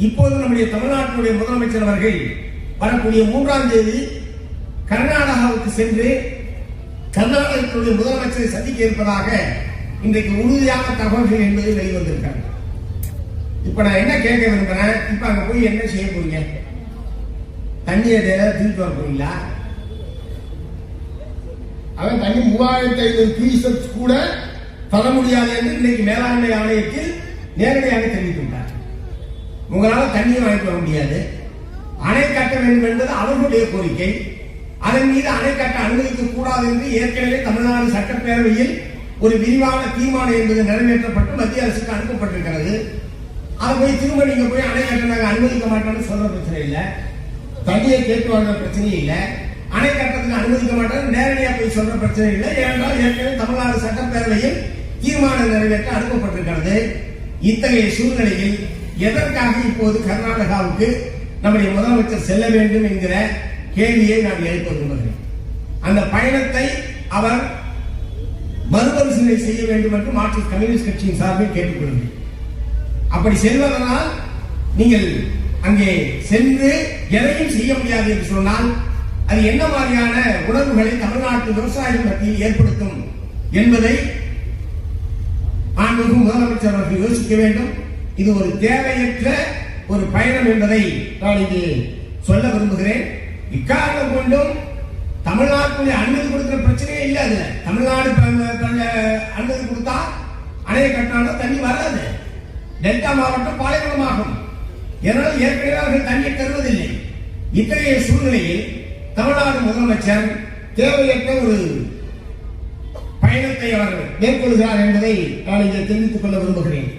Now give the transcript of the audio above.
இப்போது நம்முடைய தமிழ்நாட்டினுடைய முதலமைச்சர் அவர்கள் வரக்கூடிய 3ஆம் தேதி கர்நாடகாவுக்கு சென்று கர்நாடகத்தினுடைய முதலமைச்சரை சந்திக்க இருப்பதாக இன்றைக்கு உறுதியான தகவல்கள் என்பது வெளிவந்திருக்காங்க. இப்ப நான் என்ன கேட்க விரும்புறேன், இப்ப அங்க போய் என்ன செய்ய போறீங்க? தண்ணியை தூக்கிட்டு வர போறீங்களா? அவன் தண்ணி 3500 கியூசெக்ஸ் கூட தர முடியாது என்று இன்னைக்கு மேலாண்மை ஆணையத்தில் நேரடியாக தெரிவித்துள்ளார். உங்களால தண்ணியை வாங்கிட்டு வர முடியாது, அணை கட்ட வேண்டும் என்பது அவர்களுடைய கோரிக்கை. அதன் மீது அணை கட்ட அனுமதிக்க கூடாது என்று ஏற்கனவே தமிழ்நாடு சட்டப்பேரவையில் ஒரு விரிவான தீர்மானம் என்பது நிறைவேற்றப்பட்டு மத்திய அரசுக்கு அனுப்பப்பட்டிருக்கிறது. அதை போய் திரும்ப நீங்க போய் அணை கட்ட நாங்கள் அனுமதிக்க மாட்டோம்னு சொல்ற பிரச்சனை இல்லை, தண்ணியை கேட்டு வாழ்ற பிரச்சனையும் இல்லை, அணை கட்டத்துக்கு அனுமதிக்க மாட்டோம் நேரடியாக போய் சொல்ற பிரச்சனை இல்லை. ஏனென்றால் ஏற்கனவே தமிழ்நாடு சட்டப்பேரவையில் தீர்மானம் நிறைவேற்ற அனுப்பப்பட்டிருக்கிறது. இத்தகைய சூழ்நிலையில் எதற்காக இப்போது கர்நாடகாவுக்கு நம்முடைய முதலமைச்சர் செல்ல வேண்டும் என்கிற கேள்வியை நான் எழுப்ப விரும்புகிறேன். அந்த பயணத்தை அவர் மறுபரிசீலனை செய்ய வேண்டும் என்று மார்க்சிஸ்ட் கம்யூனிஸ்ட் கட்சியின் சார்பில் கேட்டுக்கொள்கிறேன். அப்படி செல்வதனால் நீங்கள் அங்கே சென்று எதையும் செய்ய முடியாது என்று சொன்னால் அது என்ன மாதிரியான உணர்வுகளை தமிழ்நாட்டு விவசாயிகள் மத்தியில் ஏற்படுத்தும் என்பதை மாண்புமிகு முதலமைச்சர் அவர்கள் யோசிக்க வேண்டும். இது ஒரு தேவையற்ற ஒரு பயணம் என்பதை நான் இங்கு சொல்ல விரும்புகிறேன். இக்காரணம் கொண்டும் தமிழ்நாட்டுடைய அனுமதி கொடுக்கிற பிரச்சனையே இல்லை. அதுல தமிழ்நாடு அனுமதி கொடுத்தா அணையை கட்டினாலும் தண்ணி வராது. டெல்டா மாவட்டம் பாலைவனமாகும். ஏனால் ஏற்கனவே அவர்கள் தண்ணீரை தருவதில்லை. இத்தகைய சூழ்நிலையில் தமிழ்நாடு முதலமைச்சர் தேவையற்ற ஒரு பயணத்தை அவர் மேற்கொள்கிறார் என்பதை நான் இங்கே தெரிவித்துக் கொள்ள விரும்புகிறேன்.